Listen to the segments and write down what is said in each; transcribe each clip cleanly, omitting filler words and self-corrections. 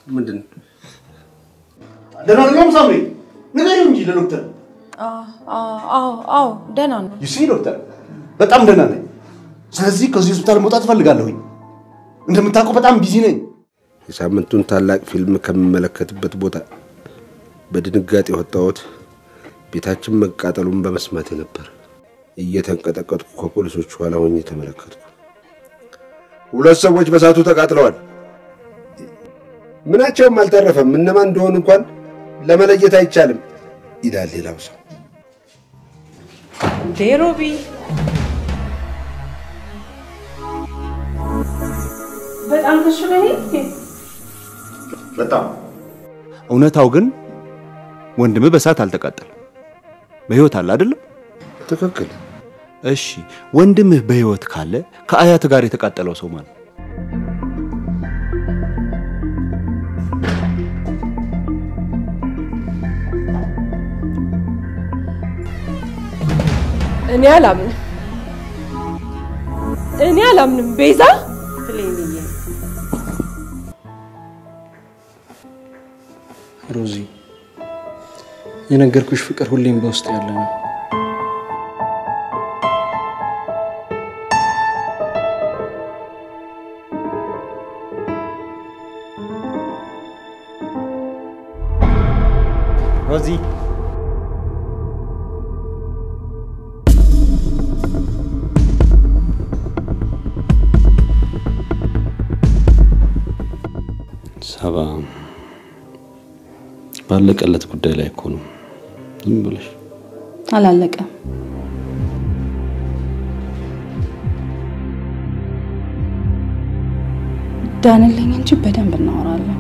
ምንድን ደህና ነው ሳምሪ ንገሪው እንጂ ለዶክተር አዎ ደህና ነው you see ዶክተር በጣም ደህና ነኝ ስለዚህ ከዚህ ሆስፒታል መውጣት ፈልጋለሁ እንደምታውቀው በጣም ቢዚ ነኝ የሳምንቱን ታላቅ ፊልም ከመመለከትበት ቦታ በድንጋጤ ወጣሁት ቤታችን መቃጠሉን በመስማት ነበር እየተንቀጠቀጥኩ ከፖሊሶች ኋላ ሆኜ ተመለከትኩ ሁለት ሰዎች በሳቱ ተቃጥለዋል ምናቸውም አልተረፈም እነማን እንደሆኑ እንኳን ለመለየት አይቻልም ይላል ሌላው ሰው ዴሮቢ በጣም ተሽለኝ በጣም እውነታው ግን ወንድም በሳት አልተቃጠለም በህይወት አለ አይደለም ትክክል እሺ ወንድምህ በህይወት ካለ ከአያት ጋር የተቃጠለው ሰው ማለት እኔ አላምንም ቤዛ ፍሌንዬ ሮዚ የነገርኩሽ ፍቅር ሁሌም በውስጥ ያለ ነው ሮዚ ሰባ ባለቀለት ጉዳይ ላይ እኮ ነው ዝም ብለሽ አላለቀም ዳንልኝ እንጂ በደንብ እናወራለን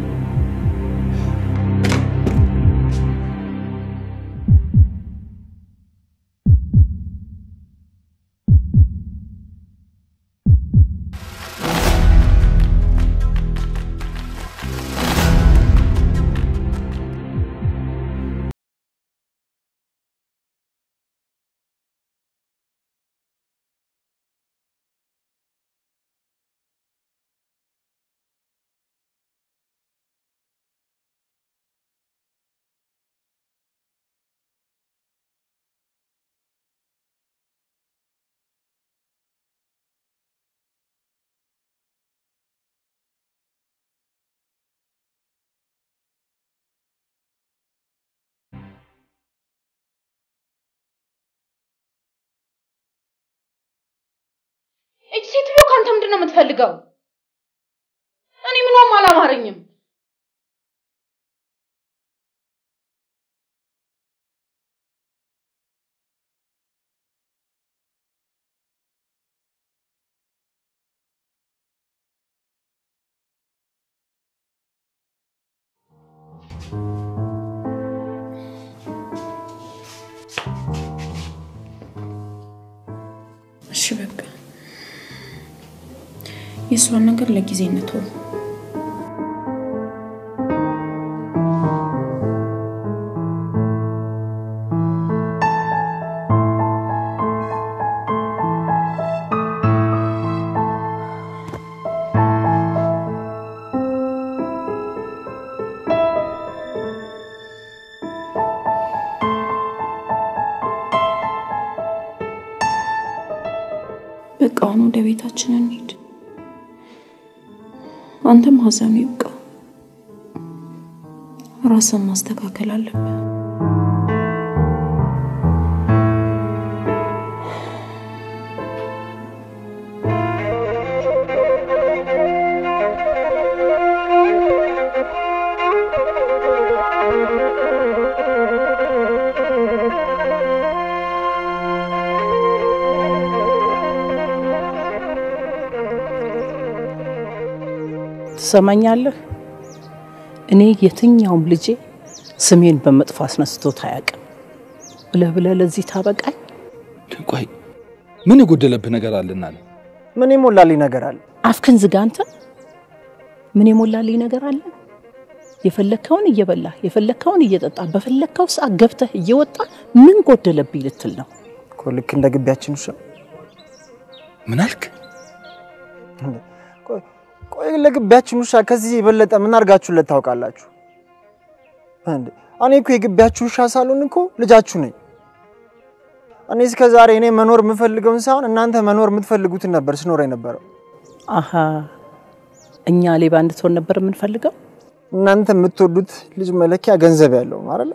እቺ ሴትዮ ካንተ ምንድነው የምትፈልገው እኔ ምንም አላማረኝም የሷን ነገር ለጊዜ እንተው። በቃ አሁን ወደ ቤታችን እንሂድ። አንተም ሀዘኑ ይብቃ። ራስን ማስተካከል አለብህ። ትሰማኛለህ? እኔ የትኛውም ልጄ ስሜን በመጥፎ አስነስቶት አያውቅም። ብለህ ለዚህ ታበቃኝ? ቆይ ምን የጎደለብህ ነገር አለና? ምን የሞላልኝ ነገር አለ? አፍክን ዝጋ አንተ። ምን የሞላልኝ ነገር አለ? የፈለከውን እየበላ የፈለከውን እየጠጣ በፈለከው ሰዓት ገብተህ እየወጣ ምን ጎደለብኝ ልትል ነው? ልክ እንደ ግቢያችን ውሻ። ምን አልክ? ቆይ ለግቢያችን ውሻ ከዚህ የበለጠ ምን አርጋችሁለት ታውቃላችሁ? እኔ እኮ የግቢያችሁ ውሻ ሳልሆን እኮ ልጃችሁ ነኝ። እኔ እስከ ዛሬ እኔ መኖር የምፈልገውን ሳይሆን እናንተ መኖር የምትፈልጉትን ነበር ስኖር የነበረው። አሃ እኛ ሌባ እንድትሆን ነበር የምንፈልገው? እናንተ የምትወዱት ልጅ መለኪያ ገንዘብ ያለው አይደል?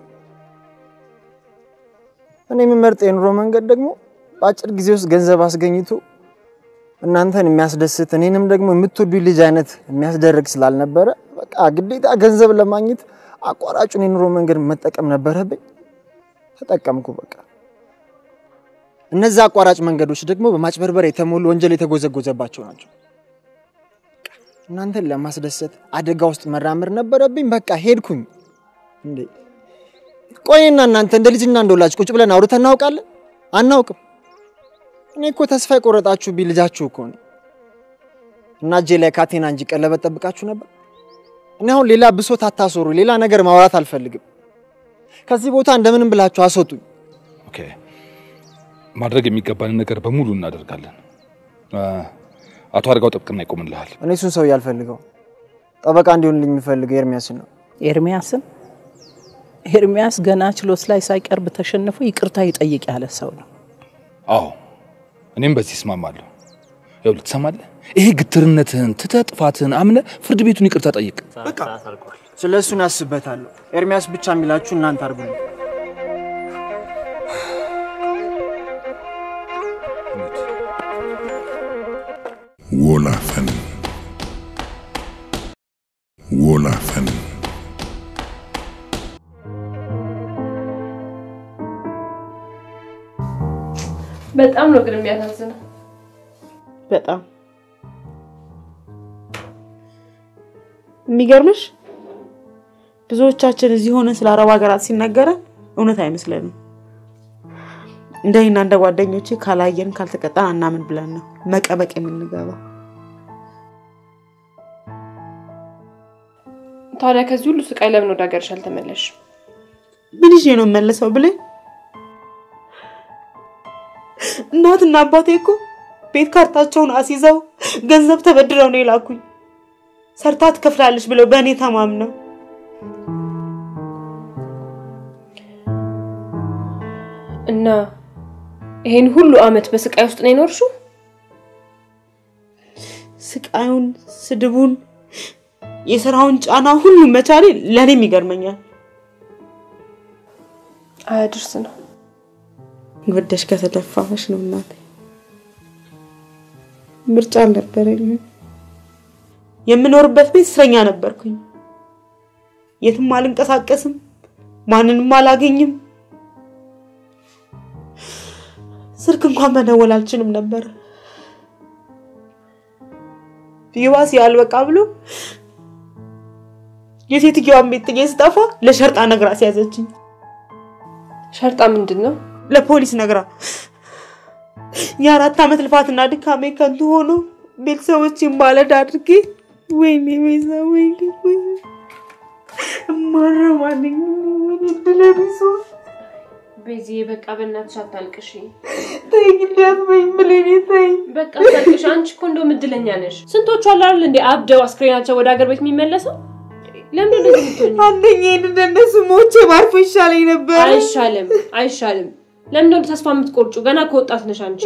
እኔ የምመርጠው የኑሮ መንገድ ደግሞ በአጭር ጊዜ ውስጥ ገንዘብ አስገኝቶ እናንተን የሚያስደስት እኔንም ደግሞ የምትወዱ ልጅ አይነት የሚያስደርግ ስላልነበረ በቃ ግዴታ ገንዘብ ለማግኘት አቋራጩን የኑሮ መንገድ መጠቀም ነበረብኝ። ተጠቀምኩ በቃ። እነዛ አቋራጭ መንገዶች ደግሞ በማጭበርበር የተሞሉ ወንጀል የተጎዘጎዘባቸው ናቸው። እናንተን ለማስደሰት አደጋ ውስጥ መራመር ነበረብኝ። በቃ ሄድኩኝ። እንዴ ቆይና እናንተ እንደ ልጅና እንደ ወላጅ ቁጭ ብለን አውርተን እናውቃለን? አናውቅም። እኔ እኮ ተስፋ የቆረጣችሁ ልጃችሁ እኮ ነው። እና እጄ ላይ ካቴና እንጂ ቀለበት ጠብቃችሁ ነበር። እኔ አሁን ሌላ ብሶት አታሶሩ፣ ሌላ ነገር ማውራት አልፈልግም። ከዚህ ቦታ እንደምንም ብላችሁ አስወጡኝ። ኦኬ ማድረግ የሚገባን ነገር በሙሉ እናደርጋለን። አቶ አርጋው ጥብቅና ይቆምልሃል። እኔ እሱን ሰው ያልፈልገው ጠበቃ እንዲሆንልኝ የሚፈልገው ኤርሚያስን ነው። ኤርሚያስ ገና ችሎት ላይ ሳይቀርብ ተሸንፎ ይቅርታ ይጠይቅ ያለ ሰው ነው። አዎ እኔም በዚህ እስማማለሁ። ይኸውልህ ትሰማለህ? ይሄ ግትርነትህን ጥፋትህን አምነህ ፍርድ ቤቱን ይቅርታ ጠይቅ። በቃ ስለሱን አስበታለሁ። ኤርሚያስ ብቻ የሚላችሁ እናንተ አርጉልኝ። ወላፈን በጣም ነው ግን የሚያሳዝነው። በጣም የሚገርምሽ ብዙዎቻችን እዚህ ሆነን ስለ አረብ ሀገራት ሲነገረን እውነት አይመስለንም። እንደኛ እንደ ጓደኞቼ ካላየን ካልተቀጣን አናምን ብለን ነው መቀበቅ የምንገባው። ታዲያ ከዚህ ሁሉ ስቃይ ለምን ወደ ሀገርሽ አልተመለሽ? ምን ይዤ ነው መለሰው ብለህ? እናትና አባቴ እኮ ቤት ካርታቸውን አስይዘው ገንዘብ ተበድረው ነው የላኩኝ። ሰርታ ትከፍላለች ብለው በእኔ ተማምነው። እና ይሄን ሁሉ አመት በስቃይ ውስጥ ነው የኖርሽው? ስቃዩን፣ ስድቡን፣ የሥራውን ጫና ሁሉ መቻሌ ለኔም ይገርመኛል። አያድርስ ነው ወደሽ ከተደፋሽ ነው እናቴ። ምርጫ አልነበረኝም። የምኖርበት ቤት እስረኛ ነበርኩኝ። የትም አልንቀሳቀስም፣ ማንንም አላገኝም። ስልክ እንኳን መደወል አልችልም ነበር። ይዋስ ያልበቃ ብሎ የሴትየዋን ቤት ጥዬ ስጠፋ ለሸርጣ ነግራ ሲያዘችኝ። ሸርጣ ምንድነው? ለፖሊስ ነግራ የ4 አመት ልፋትና ድካሜ ከንቱ ሆኖ ቤተሰቦቼን ባለዕዳ አድርጌ ወይኔ ቤዛ ወይኔ ማረማንኝ ድለቢሶ ቤዚ በቃ በእናትሽ አታልቅሽ ተይኝ እንዳትበይኝ ብለኝ ተይኝ በቃ አታልቅሽ አንቺ እኮ እንደው ምድለኛ ነሽ ስንቶቹ አላል እንዴ አብደው አስክሬናቸው ወደ ሀገር ቤት የሚመለሰው ለምን እንደዚህ ትሆኚ አንደኛ እንደነሱ ሞቼ ባርፎ ይሻለኝ ነበር አይሻልም ለምን እንደው ተስፋ የምትቆርጩ ገና ከወጣት ነሽ አንቺ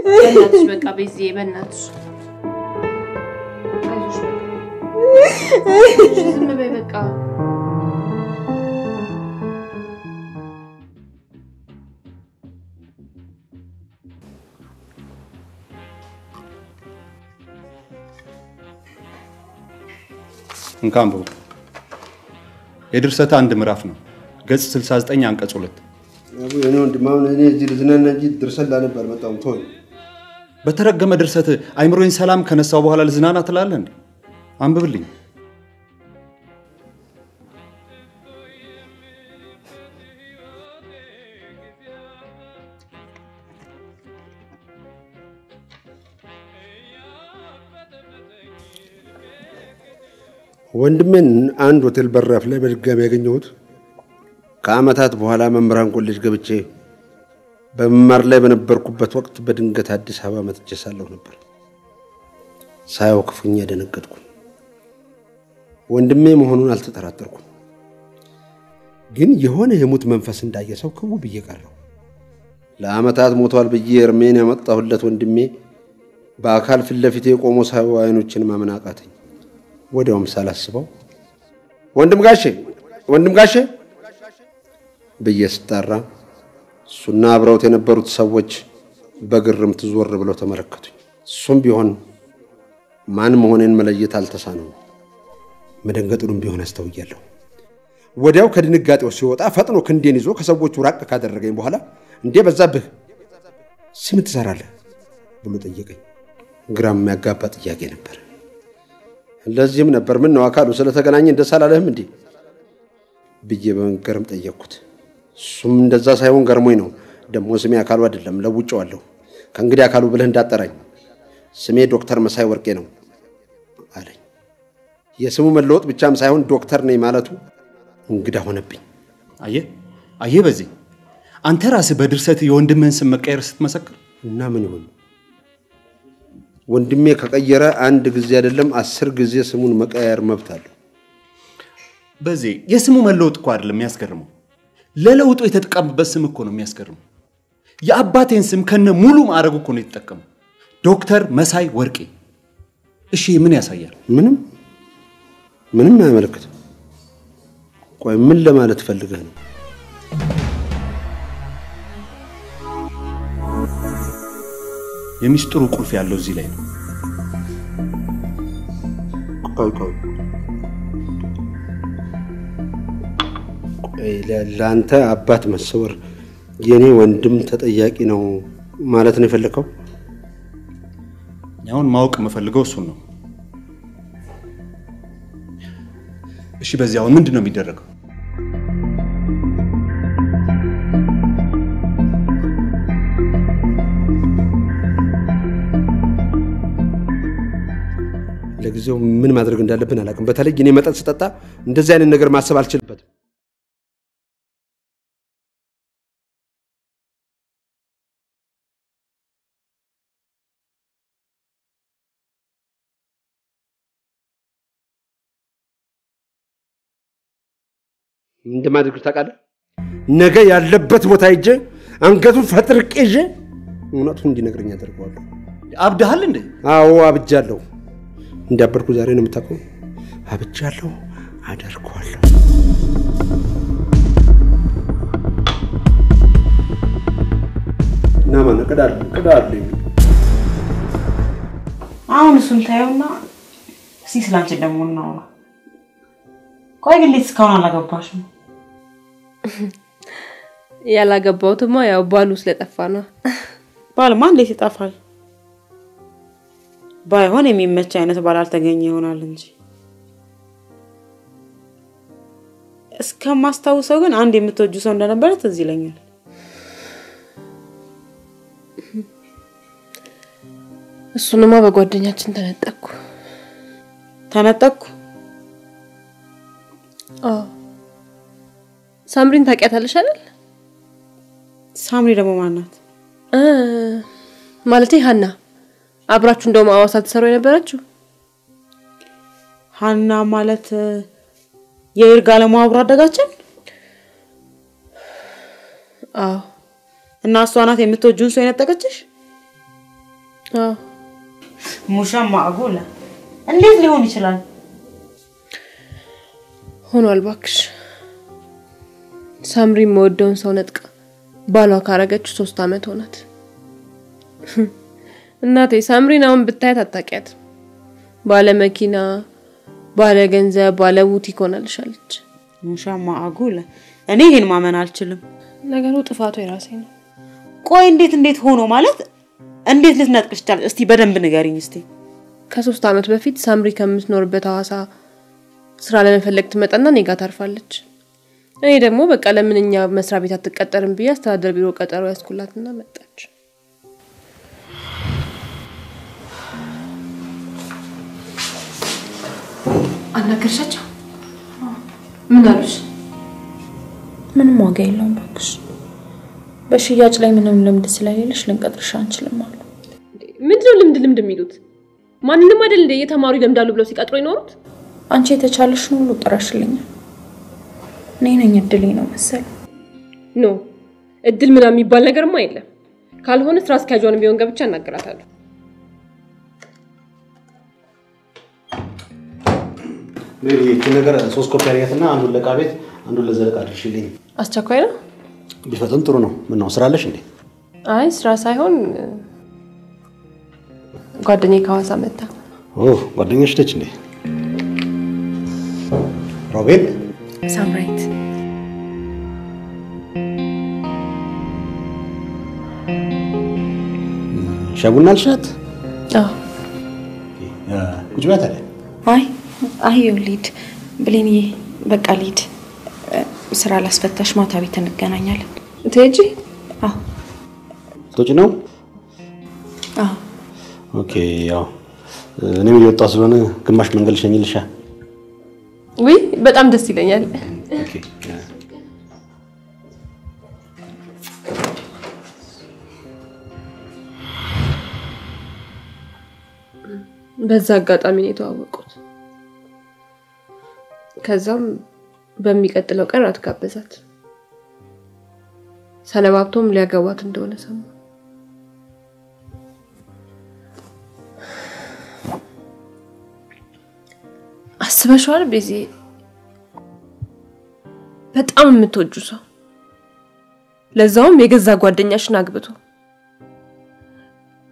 በእናትሽ በቃ ቤዚ በእናትሽ አይዞሽ ዝም በይ በቃ እንካምቦ የድርሰት አንድ ምዕራፍ ነው ገጽ 69 አንቀጽ 2 እኔ ወንድማው እኔ እዚህ ልዝናና እንጂ ድርሰት ላነብ አልመጣሁም ተወኝ በተረገመ ድርሰት አይምሮዬን ሰላም ከነሳው በኋላ ልዝናና ትላለህ እንዴ አንብብልኝ ወንድሜን አንድ ሆቴል በራፍ ላይ በድጋሚ ያገኘሁት ከአመታት በኋላ መምህራን ኮሌጅ ገብቼ በመማር ላይ በነበርኩበት ወቅት በድንገት አዲስ አበባ መጥቼ ሳለሁ ነበር። ሳየው ክፉኛ ደነገጥኩ። ወንድሜ መሆኑን አልተጠራጠርኩም። ግን የሆነ የሙት መንፈስ እንዳየ ሰው ክው ብዬ ቀረሁ። ለአመታት ሞቷል ብዬ እርሜን ያመጣሁለት ወንድሜ በአካል ፊት ለፊቴ ቆሞ ሳየው አይኖችን ማመን አቃተኝ። ወዲያውም ሳላስበው ወንድም ጋሼ ብዬ ስጠራ እሱና አብረውት የነበሩት ሰዎች በግርምት ዞር ብለው ተመለከቱኝ። እሱም ቢሆን ማን መሆኔን መለየት አልተሳነውም። መደንገጡንም ቢሆን አስተውያለሁ። ወዲያው ከድንጋጤው ሲወጣ ፈጥኖ ክንዴን ይዞ ከሰዎቹ ራቅ ካደረገኝ በኋላ እንዴ በዛብህ ስም ትሰራለህ ብሎ ጠየቀኝ። ግራም የሚያጋባ ጥያቄ ነበር። ለዚህም ነበር ምን ነው አካሉ ስለተገናኘ እንደሳላለህም እንዴ ብዬ በመንገርም ጠየቅኩት። እሱም እንደዛ ሳይሆን ገርሞኝ ነው። ደሞ ስሜ አካሉ አይደለም ለውጬዋለሁ። ከእንግዲህ አካሉ ብለህ እንዳጠራኝ ስሜ ዶክተር መሳይ ወርቄ ነው አለኝ። የስሙ መለወጥ ብቻም ሳይሆን ዶክተር ነኝ ማለቱ እንግዳ ሆነብኝ። አየ በዚህ አንተ ራስህ በድርሰት የወንድምህን ስም መቀየር ስትመሰክር እና ምን ይሆን ወንድሜ ከቀየረ አንድ ጊዜ አይደለም 10 ጊዜ ስሙን መቀየር መብት አለው። በዚህ የስሙ መለወጥ እኮ አይደለም የሚያስገርመው ለለውጡ የተጠቀመበት ስም እኮ ነው የሚያስገርመው። የአባቴን ስም ከነ ሙሉ ማዕረጉ እኮ ነው የተጠቀመው ዶክተር መሳይ ወርቄ። እሺ ምን ያሳያል? ምንም አያመለክትም። ቆይ ምን ለማለት ፈልገህ ነው? የሚስጥሩ ቁልፍ ያለው እዚህ ላይ ነው። ቆይ ለአንተ አባት መሰወር የኔ ወንድም ተጠያቂ ነው ማለት ነው የፈለከው? አሁን ማወቅ መፈልገው እሱ ነው። እሺ በዚህ አሁን ምንድነው የሚደረገው? ለጊዜው ምን ማድረግ እንዳለብን አላውቅም። በተለይ እኔ መጠጥ ስጠጣ እንደዚህ አይነት ነገር ማሰብ አልችልበትም። እንደማድረግ ታውቃለህ? ነገ ያለበት ቦታ ሄጄ አንገቱን ፈጥርቄ ይዤ እውነቱን እንዲነግረኝ አደርገዋለሁ። አብደሃል እንዴ? አዎ አብጃለሁ። እንዳበርኩ ዛሬ ነው የምታውቀው። አብጃለሁ አደርገዋለሁ። እና ማን ቀዳል አሁን እሱን ታየውና እስኪ ስላንቺ ደግሞ እናውራ። ቆይ ግን እስካሁን አላገባሽም? ያላገባውትማ ያው ባሉ ስለጠፋ ነው። ባልማ እንዴት ይጠፋል? ባይሆን የሚመች አይነት ባል አልተገኘ ይሆናል እንጂ። እስከማስታውሰው ግን አንድ የምትወጁ ሰው እንደነበረ ትዝ ይለኛል። እሱንማ በጓደኛችን ተነጠቅኩ። ሳምሪን ታውቂያታለሽ አይደል? ሳምሪ ደግሞ ማናት? ማለቴ ሀና አብራችሁ እንደውም አዋሳ ተሰሩ የነበረችው ሀና ማለት የይርጋለሙ አብሮ አደጋችን? እና እሷ ናት የምትወጂውን ሰው የነጠቀችሽ? ሙሻ ማዕጎላ እንዴት ሊሆን ይችላል? ሆኗል ባክሽ። ሳምሪ የምወደውን ሰው ነጥቃ ባሏ ካረገች 3 አመት ሆናት። እናቴ ሳምሪን አሁን ብታያት አታውቂያት። ባለ መኪና፣ ባለ ገንዘብ፣ ባለ ቡቲክ ሆናልሻለች። ሙሻ ማዕጎላ እኔ ይሄን ማመን አልችልም። ነገሩ ጥፋቱ የራሴ ነው። ቆይ እንዴት ሆኖ ማለት እንዴት ልትነጥቅሽ ቻል? እስቲ በደንብ ንገሪኝ እስቲ። ከ3 አመት በፊት ሳምሪ ከምትኖርበት ሐዋሳ ስራ ለመፈለግ ትመጣና እኔ ጋር ታርፋለች። እኔ ደግሞ በቃ ለምንኛ መስሪያ ቤት አትቀጠርም ብዬ አስተዳደር ቢሮ ቀጠሮ ያስኩላትና መጣች። አናገርሻቸው? ምን አሉሽ? ምንም ዋጋ የለውም ባክሽ። በሽያጭ ላይ ምንም ልምድ ስለሌለሽ ልንቀጥርሽ አንችልም አሉ። ምንድነው ልምድ የሚሉት? ማንንም አይደል እንደ የተማሩ ይለምዳሉ ብለው ሲቀጥሩ ይኖሩት? አንቺ የተቻለሽን ሁሉ ጥረሽልኛል። ነኝ እድሌ ነው መሰል። ኖ እድል ምናምን የሚባል ነገርማ የለም። ካልሆነ ስራ አስኪያጇን ቢሆን ገብቻ እናገራታለሁ። ለዚህ ነገር 3 ኮፒ አድርጋትና አንዱን ለዕቃ ቤት አንዱን ለዘለቃ አድርሽልኝ። አስቸኳይ ነው? ቢፈጥን ጥሩ ነው። ምን ነው ስራ አለሽ እንዴ? አይ ስራ ሳይሆን ጓደኛዬ ከሐዋሳ መጣ። ጓደኛሽ ነች እንዴ? ሮቤል ሳምራይት ሻቡና አልሻት? ቁጭ በይ ታዲያ። አይ ሊድ ብሌንዬ በቃ ሊድ ስራ ላስፈታሽ ማታ ቤት እንገናኛለን። ትሄጂ? ትወጪ ነው? ኦኬ ያው እኔም እየወጣሁ ስለሆነ ግማሽ መንገድ ልሸኝልሻ። ወይ በጣም ደስ ይለኛል። ኦኬ በዛ አጋጣሚ ነው የተዋወቁት። ከዛም በሚቀጥለው ቀን አትጋበዛት። ሰነባብቶም ሊያገባት እንደሆነ ሰማ። አስበሽዋል? በዚ በጣም የምትወጁ ሰው ለዛውም የገዛ ጓደኛሽን አግብቶ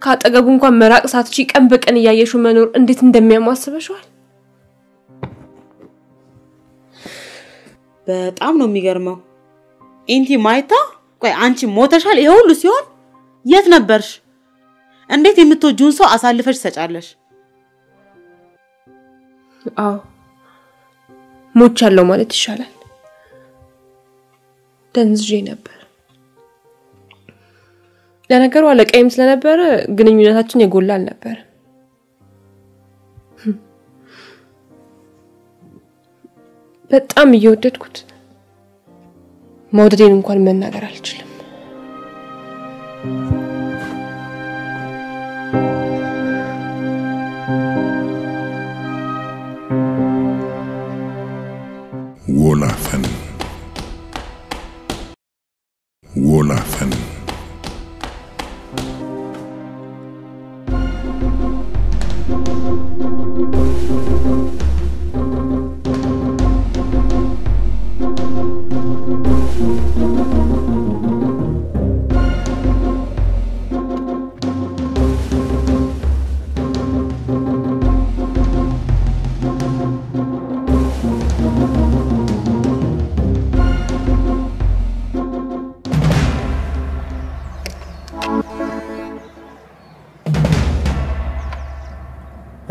ካጠገቡ እንኳን መራቅ ሳትቺ ቀን በቀን ያየሹ መኖር እንዴት እንደሚያማስበሽዋል? በጣም ነው የሚገርመው። ኢንቲ ማይታ ቆይ አንቺ ሞተሻል ይሄ ሁሉ ሲሆን የት ነበርሽ? እንዴት የምትወጂውን ሰው አሳልፈሽ ሰጫለሽ? ሞቻለሁ ማለት ይሻላል። ደንዝጄ ነበር። ለነገሩ አለቀይም ስለነበረ ግንኙነታችን የጎላ አልነበር። በጣም እየወደድኩት መውደዴን እንኳን መናገር አልችልም። ወላፈን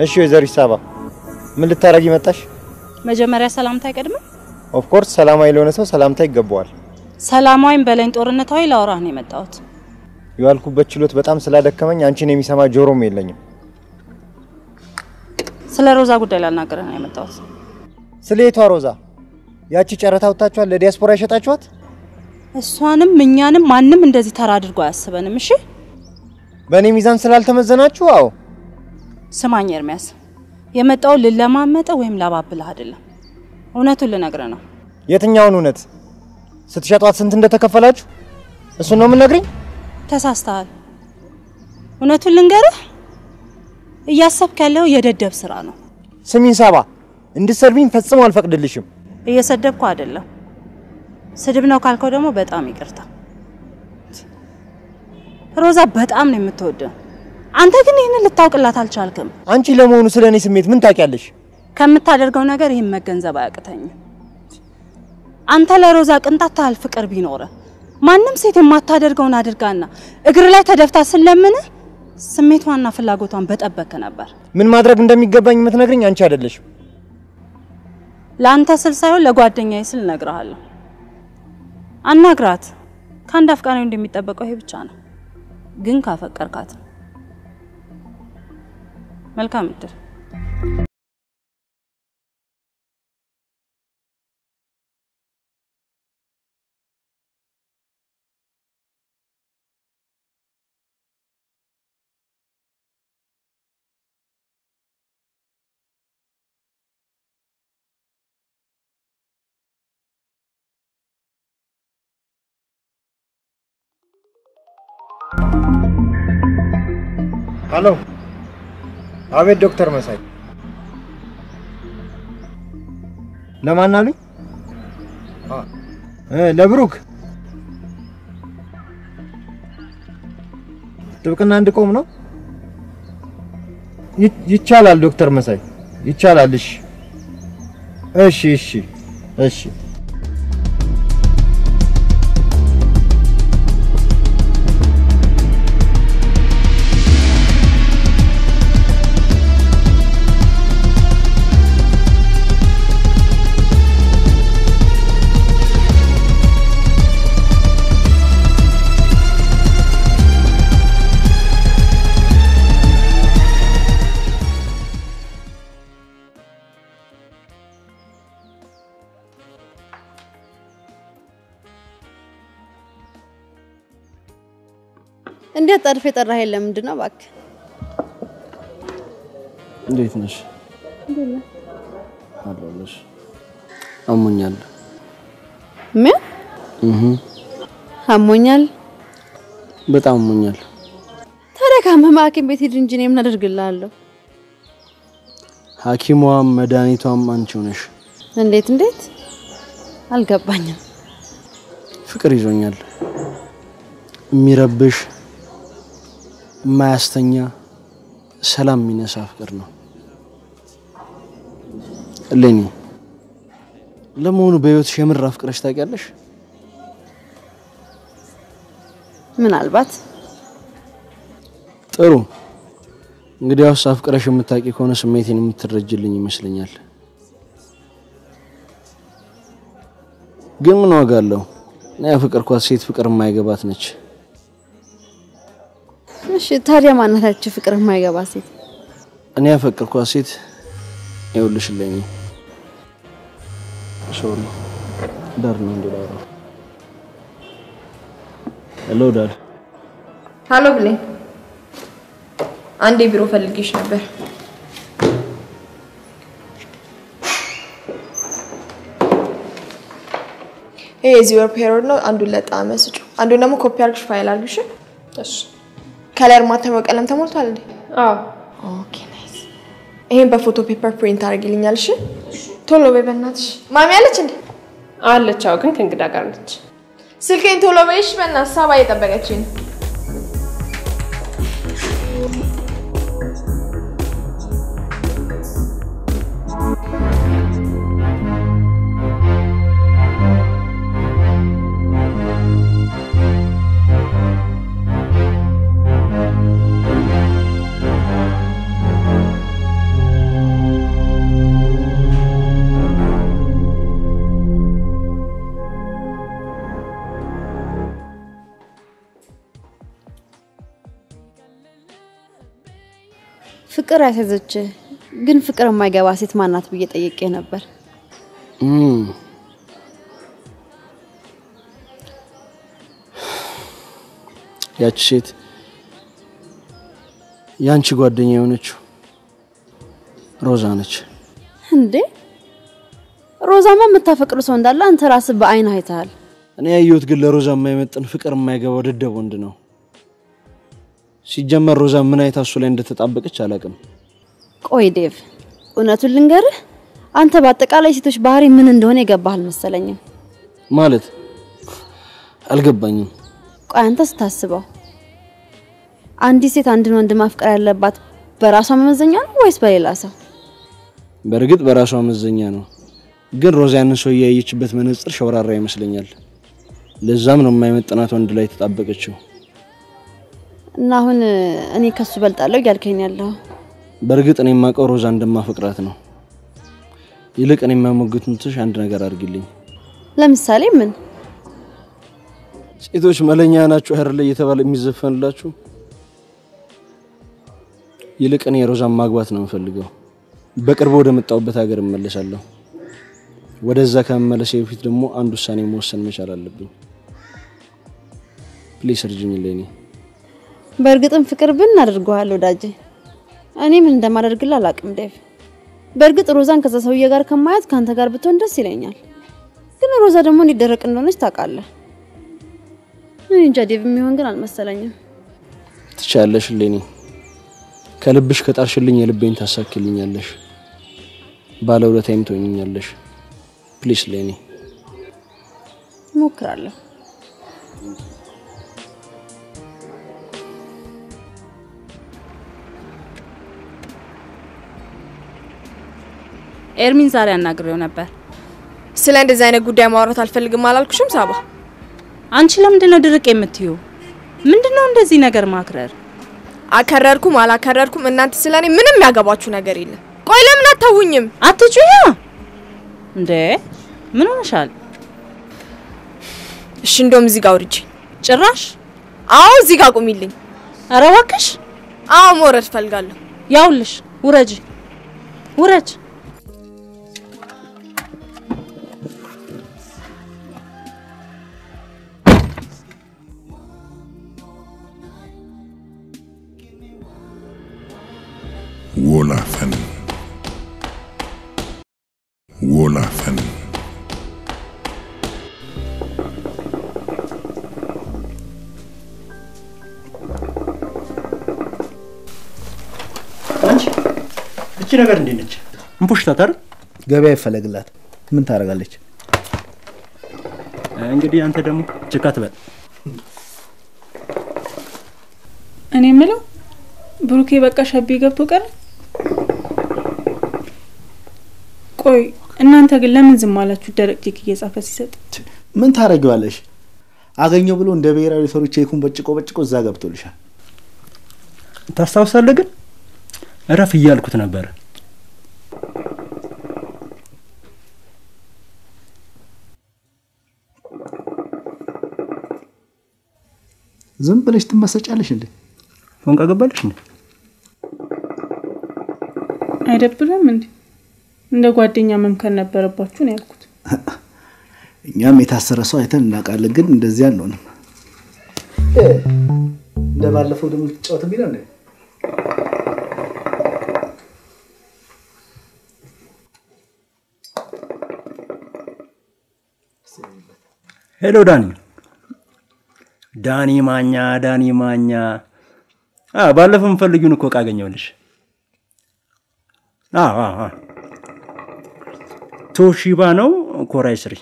እሺ ወይዘሮ ይሳባ ምን ልታረጊ መጣሽ? መጀመሪያ ሰላምታ አይቀድም? ኦፍ ኮርስ ሰላማዊ ለሆነ ሰው ሰላምታ ይገባዋል። ሰላማዊም በለኝ ጦርነታዊ ላወራህ ነው የመጣሁት። ያልኩበት ችሎት በጣም ስላደከመኝ አንቺን የሚሰማ ጆሮም የለኝም። ስለ ሮዛ ጉዳይ ላናገረህ ነው የመጣሁት። ስለየቷ ሮዛ? ያቺ ጨረታ ወጣችኋል ለዲያስፖራ ይሸጣችኋት? እሷንም እኛንም ማንም እንደዚህ ተራ አድርጎ አያስበንም። እሺ በእኔ ሚዛን ስላልተመዘናችሁ? አዎ። ስማኝ ኤርሚያስ፣ የመጣው ልለማመጠ ወይም ላባብልህ አይደለም፣ እውነቱን ልነግርህ ነው። የትኛውን እውነት? ስትሸጧት ስንት እንደተከፈላችሁ እሱን ነው የምነግርኝ? ተሳስተሃል። እውነቱን ልንገርህ፣ እያሰብክ ያለው የደደብ ስራ ነው። ስሚኝ ሳባ፣ እንድትሰድቢኝ ፈጽሞ አልፈቅድልሽም። እየሰደብኩ አይደለም። ስድብ ነው ካልከው ደግሞ በጣም ይቅርታ። ሮዛ በጣም ነው የምትወደው። አንተ ግን ይሄንን ልታውቅላት አልቻልክም። አንቺ ለመሆኑ ስለኔ ስሜት ምን ታውቂያለሽ? ከምታደርገው ነገር ይሄን መገንዘብ አያቅተኝም። አንተ ለሮዛ ቅንጣት ታህል ፍቅር ቢኖር ማንም ሴት የማታደርገውን አድርጋና እግር ላይ ተደፍታ ስለምን ስሜቷንና ፍላጎቷን በጠበቅ ነበር። ምን ማድረግ እንደሚገባኝ የምትነግሪኝ አንቺ አይደለሽም። ለአንተ ስል ሳይሆን ለጓደኛዬ ስል እነግርሃለሁ። አናግራት። ካንድ አፍቃሪ እንደሚጠበቀው ይሄ ብቻ ነው። ግን ካፈቀርካት መልካም እድል። ሄሎ። አቤት ዶክተር መሳይ። ለማን አሉኝ? ለብሩክ ጥብቅና እንድቆም ነው? ይቻላል ዶክተር መሳይ ይቻላል። እሺ እንዴት ጠርፌ ጠራህ? የለም ምንድነው እባክህ? እንዴት ነሽ? አለሁልሽ። አሞኛል። ምን? አሞኛል? በጣም አሞኛል። ታዲያ ካመመህ ሐኪም ቤት ሂድ እንጂ እኔ ምን አደርግልሃለሁ? ሐኪሟም መድኃኒቷም አንቺው ነሽ። እንዴት? አልገባኝም። ፍቅር ይዞኛል። የሚረብሽ ማያስተኛ ሰላም የሚነሳ ፍቅር ነው። ለኔ ለመሆኑ በህይወትሽ የምር አፍቅረሽ ታውቂያለሽ? ምናልባት። ጥሩ። እንግዲያውስ አፍቅረሽ የምታውቂ ከሆነ ስሜቴን የምትረጅልኝ ይመስለኛል። ግን ምን ዋጋ አለው? እኔ ያፈቀርኳት ሴት ፍቅር የማይገባት ነች። እሺ ታዲያ ማናታችሁ ፍቅር የማይገባ ሴት? እኔ ያፈቀርኳት ሴት ይኸውልሽልኝ ሶሪ ዳር ነው እንደላራ ሄሎ ዳድ። ሃሎ ብሌ፣ አንዴ ቢሮ ፈልጌሽ ነበር። እዚህ ወር ፔሮድ ነው። አንዱን ለጣመ ስጩ፣ አንዱን ደግሞ ኮፒ አድርግሽ ፋይል አድርግሽ። እሺ ከለር ማተሚያው ቀለም ተሞልቷል እንዴ? አዎ። ኦኬ ናይስ። ይሄን በፎቶ ፔፐር ፕሪንት አድርጊልኛል። እሺ ቶሎ በይ በእናትሽ። ማሚ አለች እንዴ? አለች። አዎ ግን ከእንግዳ ጋር ነች። ስልኬን ቶሎ በይሽ በእናትሽ፣ ሳባ እየጠበቀችኝ ነው። ፍቅር ያዘዘች ግን ፍቅር የማይገባ ሴት ማናት ብዬ ጠይቄ ነበር። ያቺ ሴት ያንቺ ጓደኛ የሆነችው ሮዛ ነች። እንዴ ሮዛማ የምታፈቅሩ ሰው እንዳለ አንተ ራስህ በአይን አይተሃል። እኔ ያየሁት ግን ለሮዛ የማይመጥን ፍቅር የማይገባው ደደብ ወንድ ነው። ሲጀመር ሮዛ ምን አይታ እሱ ላይ እንደተጣበቀች አላውቅም። ቆይ ዴቭ እውነቱን ልንገርህ፣ አንተ በአጠቃላይ ሴቶች ባህሪ ምን እንደሆነ ይገባሃል መሰለኝም። ማለት አልገባኝም። ቆይ አንተ ስታስበው አንዲት ሴት አንድን ወንድ ማፍቀር ያለባት በራሷ መመዘኛ ነው ወይስ በሌላ ሰው? በርግጥ በራሷ መመዘኛ ነው። ግን ሮዛ ያንን ሰው ያየችበት መነጽር ሸውራራ ይመስለኛል። ለዛም ነው የማይመጥናት ወንድ ላይ ተጣበቀችው። እና አሁን እኔ ከሱ በልጣለሁ ያልከኝ ያለው? በርግጥ እኔ ማቀው ሮዛ እንደማፈቅራት ነው። ይልቅ እኔ ማሞግቱንትሽ አንድ ነገር አድርግልኝ። ለምሳሌ ምን? ሴቶች መለኛ ናቸው አይደል እየተባለ የሚዘፈንላችሁ? ይልቅ እኔ ሮዛን ማግባት ነው የምፈልገው። በቅርቡ ወደ መጣሁበት ሀገር እመለሳለሁ። ወደዛ ከመመለሴ በፊት ደግሞ አንድ ውሳኔ መወሰን መቻል አለብኝ። ፕሊስ እርጅኝልኝ። በርግጥም ፍቅር ብናደርገዋል ወዳጄ። እኔ ምን እንደማደርግልህ አላቅም ዴቭ። በርግጥ ሮዛን ከዛ ሰውዬ ጋር ከማያት ካንተ ጋር ብትሆን ደስ ይለኛል። ግን ሮዛ ደግሞ እንዲደረቅ እንደሆነች ታውቃለህ። እኔ እንጃ ዴቭ የሚሆን ግን አልመሰለኝም። ትቻለሽ ለኔ ከልብሽ ከጣርሽልኝ የልቤን ታሳክልኛለሽ። ባለውለታይም ትሆኝኛለሽ። ፕሊስ ለኔ ሞክራለሁ። ኤርሚን ዛሬ አናግሬው ነበር። ስለ እንደዚህ አይነት ጉዳይ ማውራት አልፈልግም አላልኩሽም ሳባ? አንቺ ለምንድነው ድርቅ የምትዩ? ምንድነው እንደዚህ ነገር ማክረር? አከረርኩም አላከረርኩም እናንተ ስለኔ ምንም ያገባችሁ ነገር የለም። ቆይ ለምን አታውኝም? አትጩያ እንዴ! ምን ሆነሻል? እሺ እንደውም እዚህ ጋር አውርጂ። ጭራሽ? አዎ እዚህ ጋር ቁሚልኝ። ኧረ እባክሽ። አዎ መውረድ ፈልጋለሁ። ያውልሽ ውረጂ፣ ውረጅ። ወላፈን ወላፈን አንቺ እቺ ነገር እንዴት ነች? እንፑሽታታር ገበያ ይፈለግላት። ምን ታረጋለች? እንግዲህ አንተ ደግሞ ጭቃት በል። እኔ የምለው ብሩኬ በቃ ሸቢ ገብቶ ቀረ። ቆይ እናንተ ግን ለምን ዝም አላችሁ? ደረቅ ቼክ እየጻፈ ሲሰጥ ምን ታረጋለሽ? አገኘው ብሎ እንደ ብሔራዊ ሪሰርች ቼኩን በጭቆ እዛ ገብቶልሻል። ታስታውሳለህ? ግን እረፍ እያልኩት ነበር። ዝም ብለሽ ትመሰጫለሽ እንዴ? ፎንቃ ገባልሽ እንዴ? አይደብርም እንዴ? እንደ ጓደኛ መምከር ነበረባችሁ ነው ያልኩት። እኛም የታሰረ ሰው አይተን እናውቃለን፣ ግን እንደዚህ አንሆንም። እንደባለፈው ደግሞ ተጫወተ ቢለው እንዴ? ሄሎ ዳኒ ማኛ ባለፈው ፈልጊውን እኮ ካገኘውልሽ ቶሺባ ነው ኮራይ ስሪ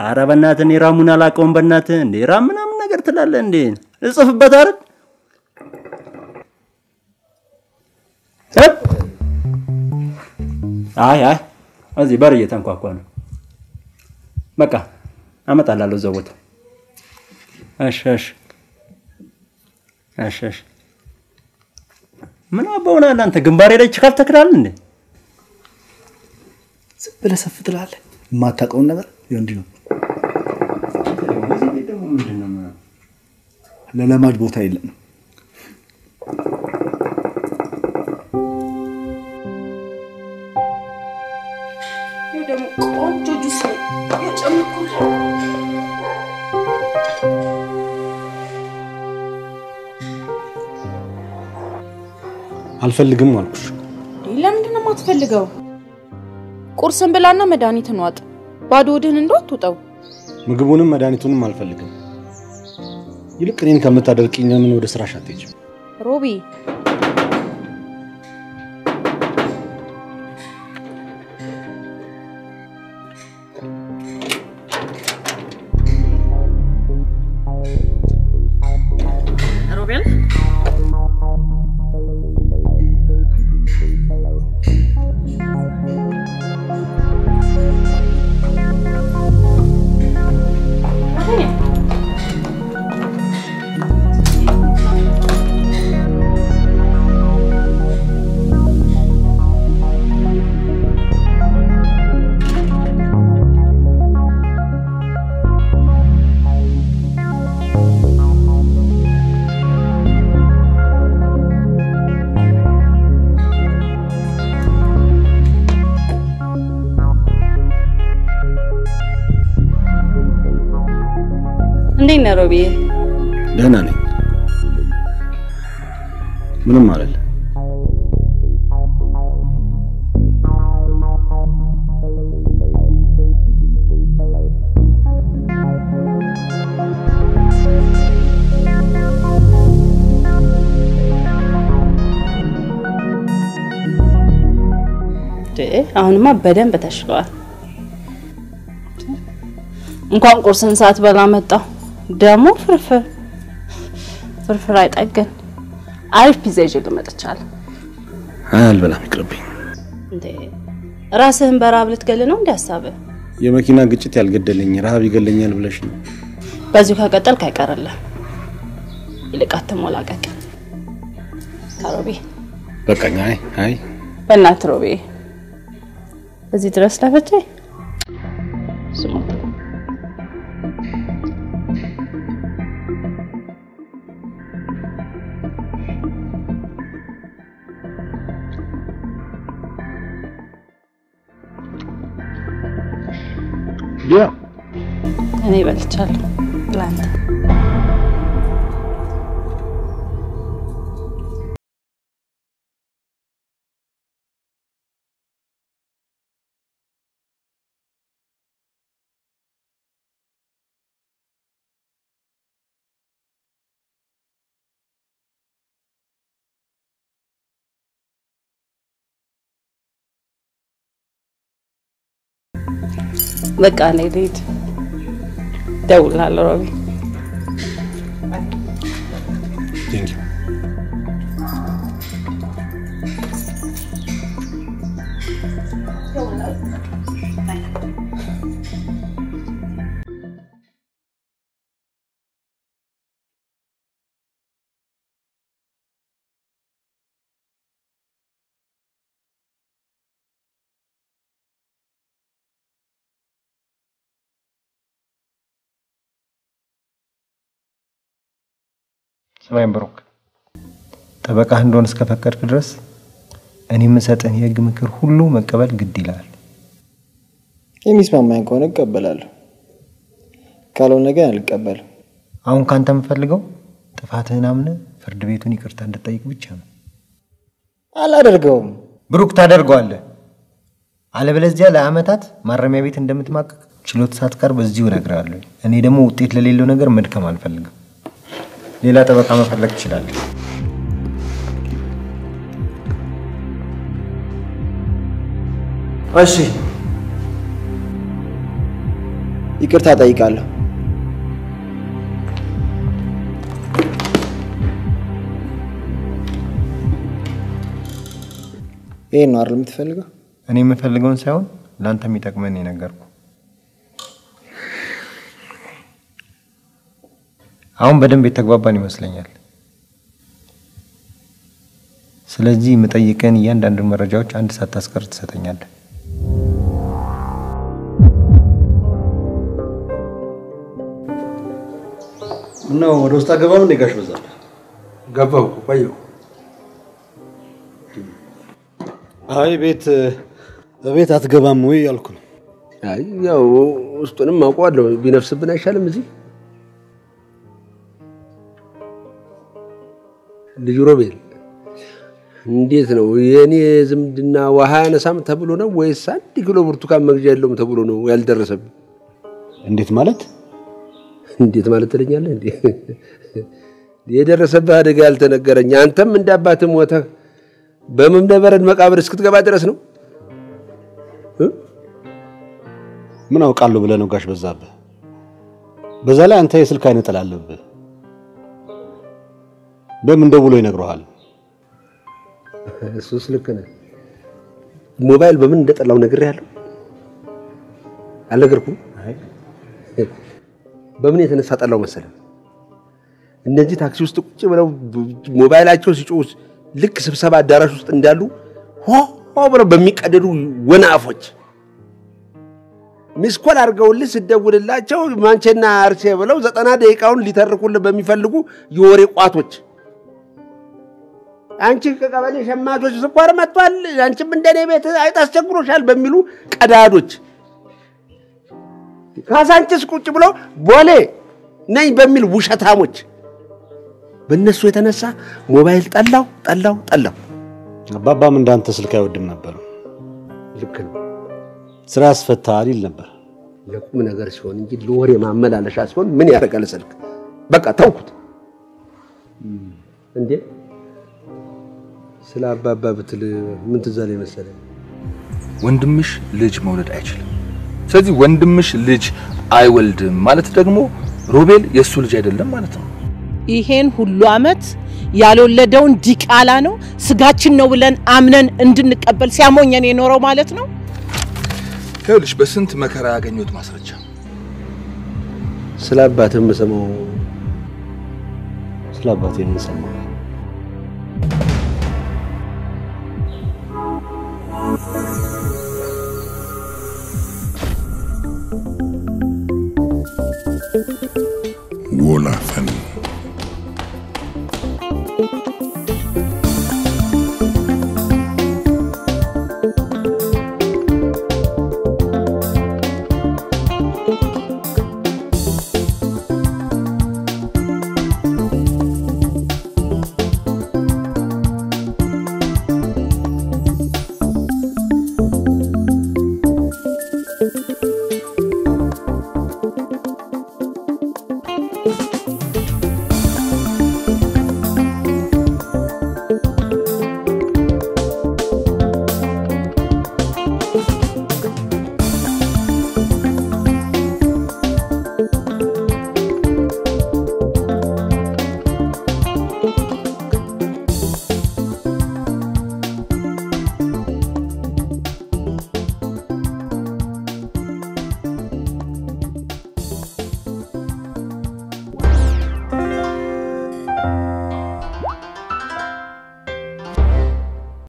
ኧረ በእናትህ እኔ ራሙን አላውቀውም። በእናትህ እንዴ ራም ምናምን ነገር ትላለህ እንዴ? እጽፍበት አይደል? አይ እዚህ በር እየተንኳኳ ነው። በቃ አመጣላለሁ እዛው ቦታ። እሺ ምን አባውና አንተ ግንባሬ ላይ ችካል ተክራል እንዴ? ዝም ብለህ ሰፍ ትላለህ። የማታውቀውን ነገር ይሁን ነው። ለለማጅ ቦታ የለም። ቆንጆ ጁስ የጨመርኩት። አልፈልግም አልኩሽ። ለምንድን ነው የማትፈልገው? ቁርስን ብላና መድኃኒትን ዋጥ። ባዶ ወድህን እንዳትወጣው። ምግቡንም መድኃኒቱንም አልፈልግም። ይልቅ እኔን ከምታደርቂኝ ለምን ወደ ስራሽ አትሄጂም? ሮቢ ሮቤል እንዴት ነህ ሮቢ? ደህና ነኝ። ምንም አይደለም። አሁንማ በደንብ ተሽሏል። እንኳን ቁርስን ሰዓት በላ መጣው ደግሞ ፍርፍር አይጠገን። አሪፍ ፒዛ ይዤ መጥቻለሁ። አልበላም፣ ይቅርብኝ። እንዴ ራስህን በራብ ልትገል ነው እንዴ ሐሳብህ? የመኪና ግጭት ያልገደለኝ ረሃብ ይገለኛል ብለሽ ነው? በዚሁ ከቀጠልክ አይቀርልህ። ይልቅ አትሞላቀቅ ሮቢ። በቃኝ። አይ በእናትህ ሮቢ እዚህ ድረስ ለፈቼ ስሞት ያ እኔ በልቻለሁ ላንተ በቃ እኔ ልሂድ። ደውላለሁ ሮቢ። ቴንክ ዩ። ስማኝ ብሩክ፣ ጠበቃህ እንደሆነ እስከፈቀድክ ድረስ እኔ የምሰጥህን የህግ ምክር ሁሉ መቀበል ግድ ይላል። የሚስማማኝ ከሆነ እቀበላለሁ፣ ካልሆነ ግን አልቀበልም። አሁን ካንተ የምፈልገው ጥፋትህን አምነህ ፍርድ ቤቱን ይቅርታ እንድትጠይቅ ብቻ ነው። አላደርገውም። ብሩክ ታደርገዋለህ። አለበለዚያ ለአመታት ማረሚያ ቤት እንደምትማቀቅ ችሎት ሳትቀርብ እዚሁ እነግርሃለሁ። እኔ ደግሞ ውጤት ለሌለው ነገር መድከም አልፈልግም። ሌላ ጠበቃ መፈለግ ትችላለህ። እሺ፣ ይቅርታ ጠይቃለሁ። ይሄ ነው አይደል የምትፈልገው? እኔ የምፈልገውን ሳይሆን ላንተ የሚጠቅመን የነገርኩህ። አሁን በደንብ የተግባባን ይመስለኛል። ስለዚህ የምጠይቀን እያንዳንዱ መረጃዎች አንድ ሳታስቀር ትሰጠኛለህ። ነው ወደ ውስጥ አገባም እንደ ጋሽ በዛብህ ገባሁ ቆየሁ። አይ ቤት አትገባም ወይ አልኩ ነው። አይ ያው ውስጡንም አውቀዋለሁ ቢነፍስብን አይሻልም እዚህ ልጅ ሮቤል እንዴት ነው የኔ ዝምድና ውሃ ያነሳም ተብሎ ነው ወይስ 1 ኪሎ ብርቱካን መግዣ የለውም ተብሎ ነው ያልደረሰብኝ እንዴት ማለት ትለኛለህ እንዴ የደረሰብህ አደጋ ያልተነገረኝ አንተም እንዳባት ሞተ በመምደበረድ መቃብር እስክትገባ ድረስ ነው ምን አውቃለሁ ብለህ ነው ጋሽ በዛብህ በዛ ላይ አንተ የስልክ አይነት አላለብህ በምን ደውሎ ይነግረዋል እሱስ ልክ ነህ ሞባይል በምን እንደጠላው ነግሬሃለሁ አልነገርኩም በምን የተነሳ ጠላው መሰለህ እነዚህ ታክሲ ውስጥ ቁጭ ብለው ሞባይላቸው ሲጮህ ልክ ስብሰባ አዳራሽ ውስጥ እንዳሉ ሆ ብለው በሚቀደዱ ወናፎች ሚስኮል አርገውልህ ሲደውልላቸው ማንቸና አርሴ ብለው 90 ደቂቃውን ሊተርኩልህ በሚፈልጉ የወሬ ቋቶች አንቺ ከቀበሌ ሸማቾች ስኳር መጥቷል አንቺም እንደኔ ቤት አይታስቸግሮሻል በሚሉ ቀዳዶች ካሳንቺስ ቁጭ ብለው ቦሌ ነኝ በሚል ውሸታሞች በእነሱ የተነሳ ሞባይል ጠላው አባባም እንዳንተ ስልክ አይወድም ነበር ልክ ነው ስራ ያስፈታል ይል ነበር ለቁም ነገር ሲሆን እንጂ ለወሬ ማመላለሻ ሲሆን ምን ያደርጋል ስልክ በቃ ተውኩት እንዴ ስለ አባባ ብትል ምን ትዛለኝ መሰለኝ ወንድምሽ ልጅ መውለድ አይችልም ስለዚህ ወንድምሽ ልጅ አይወልድም ማለት ደግሞ ሮቤል የሱ ልጅ አይደለም ማለት ነው ይሄን ሁሉ አመት ያልወለደውን ዲቃላ ነው ስጋችን ነው ብለን አምነን እንድንቀበል ሲያሞኘን የኖረው ማለት ነው ይኸውልሽ በስንት መከራ ያገኙት ማስረጃ ስለ አባትህ የምሰማው ስለ አባቴ የምሰማው Wolafan.